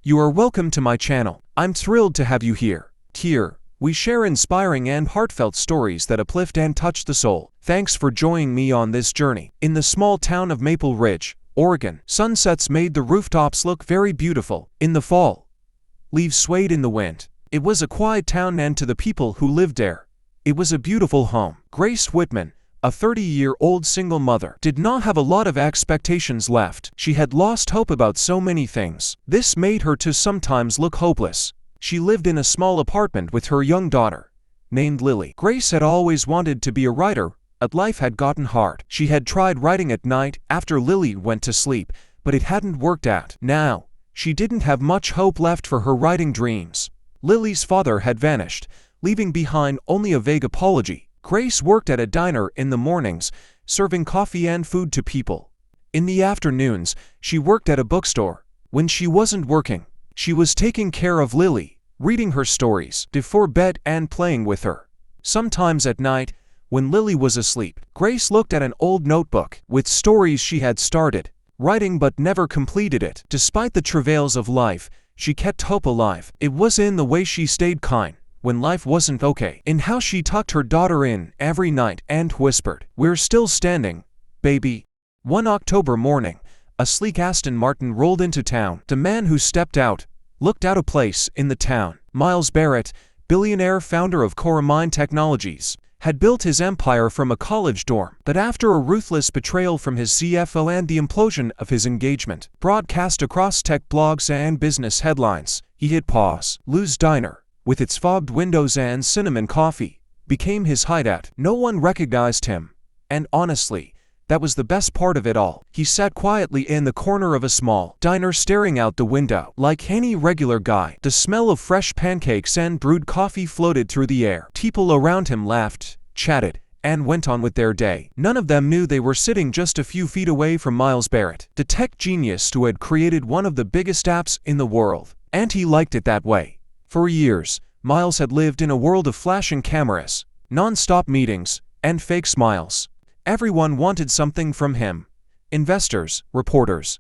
You are welcome to my channel. I'm thrilled to have you here. Here, we share inspiring and heartfelt stories that uplift and touch the soul. Thanks for joining me on this journey. In the small town of Maple Ridge, Oregon, sunsets made the rooftops look very beautiful. In the fall, leaves swayed in the wind. It was a quiet town, and to the people who lived there, it was a beautiful home. Grace Whitman, a 30-year-old single mother, did not have a lot of expectations left. She had lost hope about so many things. This made her to sometimes look hopeless. She lived in a small apartment with her young daughter, named Lily. Grace had always wanted to be a writer, but life had gotten hard. She had tried writing at night after Lily went to sleep, but it hadn't worked out. Now, she didn't have much hope left for her writing dreams. Lily's father had vanished, leaving behind only a vague apology. Grace worked at a diner in the mornings, serving coffee and food to people. In the afternoons, she worked at a bookstore. When she wasn't working, she was taking care of Lily, reading her stories before bed and playing with her. Sometimes at night, when Lily was asleep, Grace looked at an old notebook with stories she had started writing but never completed it. Despite the travails of life, she kept hope alive. It was in the way she stayed kind when life wasn't okay, in how she tucked her daughter in every night and whispered, "We're still standing, baby." One October morning, a sleek Aston Martin rolled into town. The man who stepped out looked out of place in the town. Miles Barrett, billionaire founder of Coramine Technologies, had built his empire from a college dorm. But after a ruthless betrayal from his CFO and the implosion of his engagement, broadcast across tech blogs and business headlines, he hit pause. Lou's Diner, with its fogged windows and cinnamon coffee, became his hideout. No one recognized him, and honestly, that was the best part of it all. He sat quietly in the corner of a small diner, staring out the window. Like any regular guy, the smell of fresh pancakes and brewed coffee floated through the air. People around him laughed, chatted, and went on with their day. None of them knew they were sitting just a few feet away from Miles Barrett, the tech genius who had created one of the biggest apps in the world. And he liked it that way. For years, Miles had lived in a world of flashing cameras, non-stop meetings, and fake smiles. Everyone wanted something from him. Investors, reporters,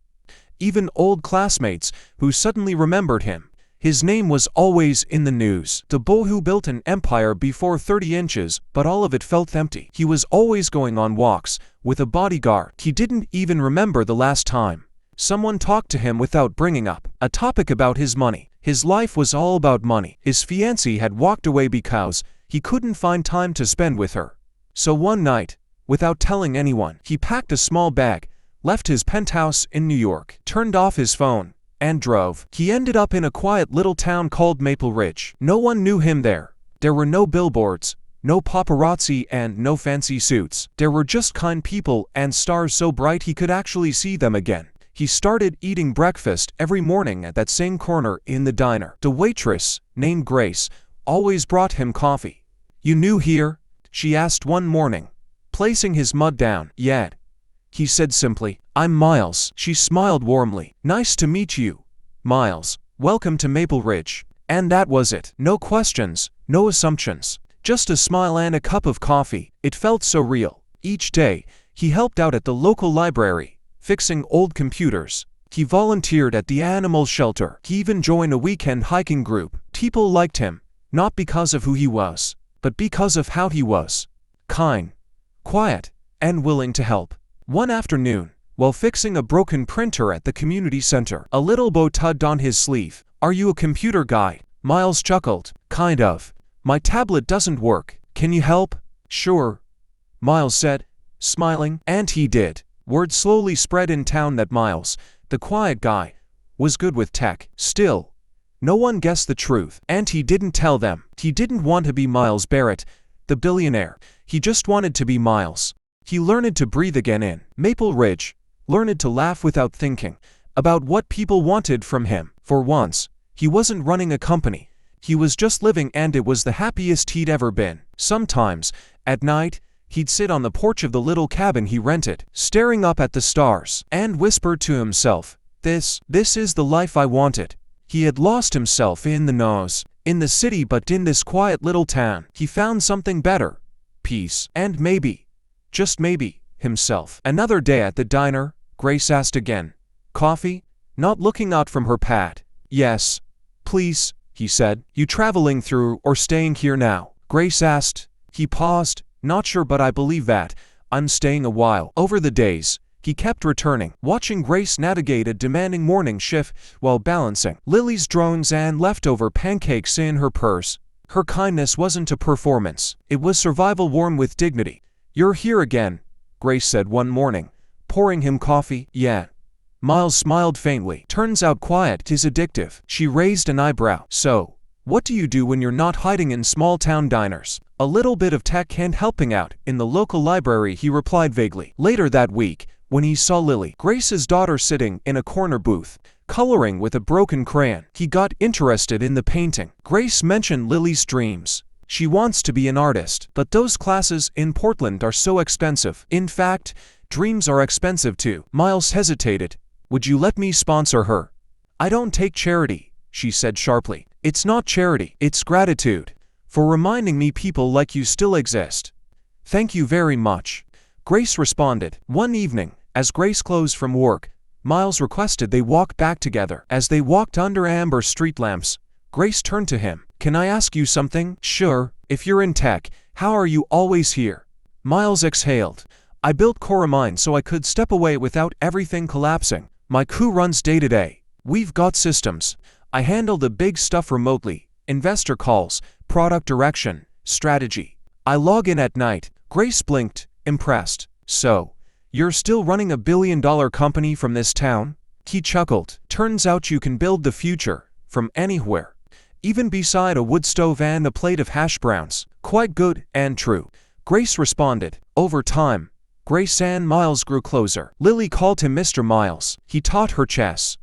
even old classmates who suddenly remembered him. His name was always in the news. The bull who built an empire before 30 inches, but all of it felt empty. He was always going on walks with a bodyguard. He didn't even remember the last time someone talked to him without bringing up a topic about his money. His life was all about money. His fiancée had walked away because he couldn't find time to spend with her. So one night, without telling anyone, he packed a small bag, left his penthouse in New York, turned off his phone, and drove. He ended up in a quiet little town called Maple Ridge. No one knew him there. There were no billboards, no paparazzi, and no fancy suits. There were just kind people and stars so bright he could actually see them again. He started eating breakfast every morning at that same corner in the diner. The waitress, named Grace, always brought him coffee. "You new here?" she asked one morning, placing his mug down. "Yeah," he said simply. "I'm Miles." She smiled warmly. "Nice to meet you, Miles. Welcome to Maple Ridge." And that was it. No questions, no assumptions. Just a smile and a cup of coffee. It felt so real. Each day, he helped out at the local library, fixing old computers. He volunteered at the animal shelter. He even joined a weekend hiking group. People liked him, not because of who he was, but because of how he was. Kind, quiet, and willing to help. One afternoon, while fixing a broken printer at the community center, a little boy tugged on his sleeve. "Are you a computer guy?" Miles chuckled. "Kind of. My tablet doesn't work. Can you help?" "Sure," Miles said, smiling. And he did. Word slowly spread in town that Miles, the quiet guy, was good with tech. Still, no one guessed the truth. And he didn't tell them. He didn't want to be Miles Barrett, the billionaire. He just wanted to be Miles. He learned to breathe again in Maple Ridge, learned to laugh without thinking about what people wanted from him. For once, he wasn't running a company. He was just living, and it was the happiest he'd ever been. Sometimes, at night, he'd sit on the porch of the little cabin he rented, staring up at the stars, and whisper to himself, This is the life I wanted." He had lost himself in the noise, in the city, but in this quiet little town, he found something better. Peace. And maybe, just maybe, himself. Another day at the diner, Grace asked again. "Coffee?" Not looking out from her pad. Yes. Please, he said. You traveling through or staying here now? Grace asked. He paused. Not sure, but I believe that I'm staying a while. Over the days, he kept returning, watching Grace navigate a demanding morning shift while balancing Lily's drones and leftover pancakes in her purse. Her kindness wasn't a performance. It was survival worn with dignity. You're here again, Grace said one morning, pouring him coffee. Yeah. Miles smiled faintly. Turns out quiet is addictive. She raised an eyebrow. So, what do you do when you're not hiding in small-town diners? A little bit of tech and helping out in the local library, he replied vaguely. Later that week, when he saw Lily, Grace's daughter, sitting in a corner booth, coloring with a broken crayon, he got interested in the painting. Grace mentioned Lily's dreams. She wants to be an artist, but those classes in Portland are so expensive. In fact, dreams are expensive too. Miles hesitated. Would you let me sponsor her? I don't take charity, she said sharply. It's not charity, it's gratitude. For reminding me people like you still exist. Thank you very much, Grace responded. One evening, as Grace closed from work, Miles requested they walk back together. As they walked under amber street lamps, Grace turned to him. Can I ask you something? Sure. If you're in tech, how are you always here? Miles exhaled. I built Core Mine so I could step away without everything collapsing. My crew runs day to day. We've got systems. I handle the big stuff remotely. Investor calls, product direction, strategy. I log in at night. Grace blinked, impressed. So, you're still running a billion-dollar company from this town? He chuckled. Turns out you can build the future from anywhere. Even beside a wood stove and a plate of hash browns. Quite good and true, Grace responded. Over time, Grace and Miles grew closer. Lily called him Mr. Miles. He taught her chess.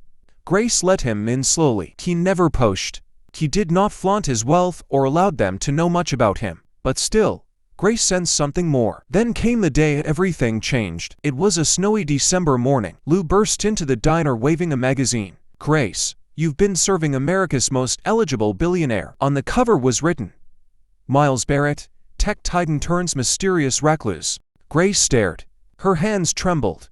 Grace let him in slowly. He never pushed. He did not flaunt his wealth or allowed them to know much about him. But still, Grace sensed something more. Then came the day everything changed. It was a snowy December morning. Lou burst into the diner waving a magazine. Grace, you've been serving America's most eligible billionaire. On the cover was written, Miles Barrett, tech titan turns mysterious recluse. Grace stared. Her hands trembled.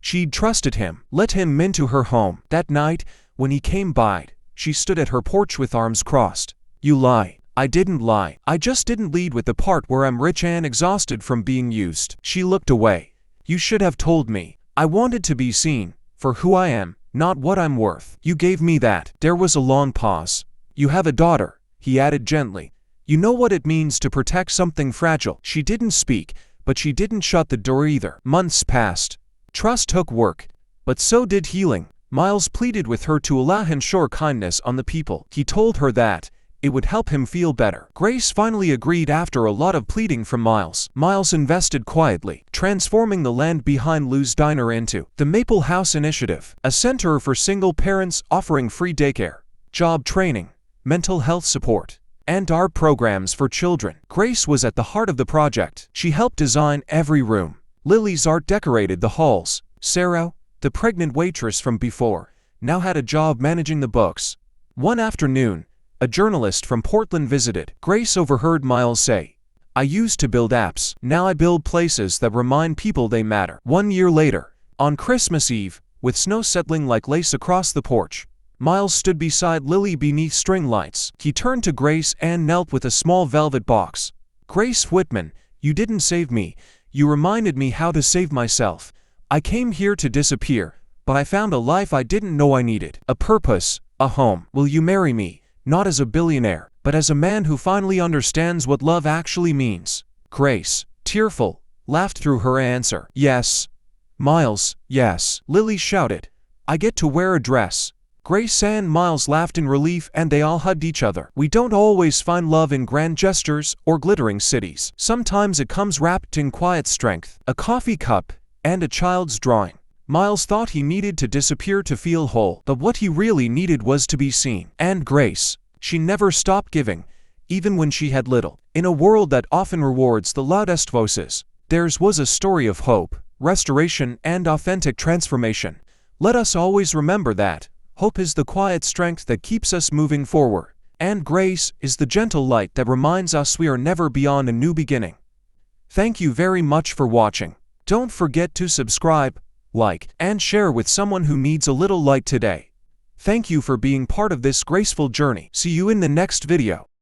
She'd trusted him, let him into her home. That night, when he came by, she stood at her porch with arms crossed. You lie. I didn't lie. I just didn't lead with the part where I'm rich and exhausted from being used. She looked away. You should have told me. I wanted to be seen for who I am, not what I'm worth. You gave me that. There was a long pause. You have a daughter, he added gently. You know what it means to protect something fragile. She didn't speak, but she didn't shut the door either. Months passed. Trust took work, but so did healing. Miles pleaded with her to allow him shower kindness on the people. He told her that it would help him feel better. Grace finally agreed after a lot of pleading from Miles. Miles invested quietly, transforming the land behind Lou's diner into the Maple House Initiative, a center for single parents offering free daycare, job training, mental health support, and art programs for children. Grace was at the heart of the project. She helped design every room. Lily's art decorated the halls. Sarah, the pregnant waitress from before, now had a job managing the books. One afternoon, a journalist from Portland visited. Grace overheard Miles say, I used to build apps. Now I build places that remind people they matter. 1 year later, on Christmas Eve, with snow settling like lace across the porch, Miles stood beside Lily beneath string lights. He turned to Grace and knelt with a small velvet box. Grace Whitman, you didn't save me. You reminded me how to save myself. I came here to disappear, but I found a life I didn't know I needed. A purpose, a home. Will you marry me? Not as a billionaire, but as a man who finally understands what love actually means. Grace, tearful, laughed through her answer. Yes. Miles, yes. Lily shouted. I get to wear a dress. Grace and Miles laughed in relief and they all hugged each other. We don't always find love in grand gestures or glittering cities. Sometimes it comes wrapped in quiet strength, a coffee cup, and a child's drawing. Miles thought he needed to disappear to feel whole, but what he really needed was to be seen. And Grace, she never stopped giving, even when she had little. In a world that often rewards the loudest voices, theirs was a story of hope, restoration, and authentic transformation. Let us always remember that hope is the quiet strength that keeps us moving forward, and grace is the gentle light that reminds us we are never beyond a new beginning. Thank you very much for watching. Don't forget to subscribe, like, and share with someone who needs a little light today. Thank you for being part of this graceful journey. See you in the next video.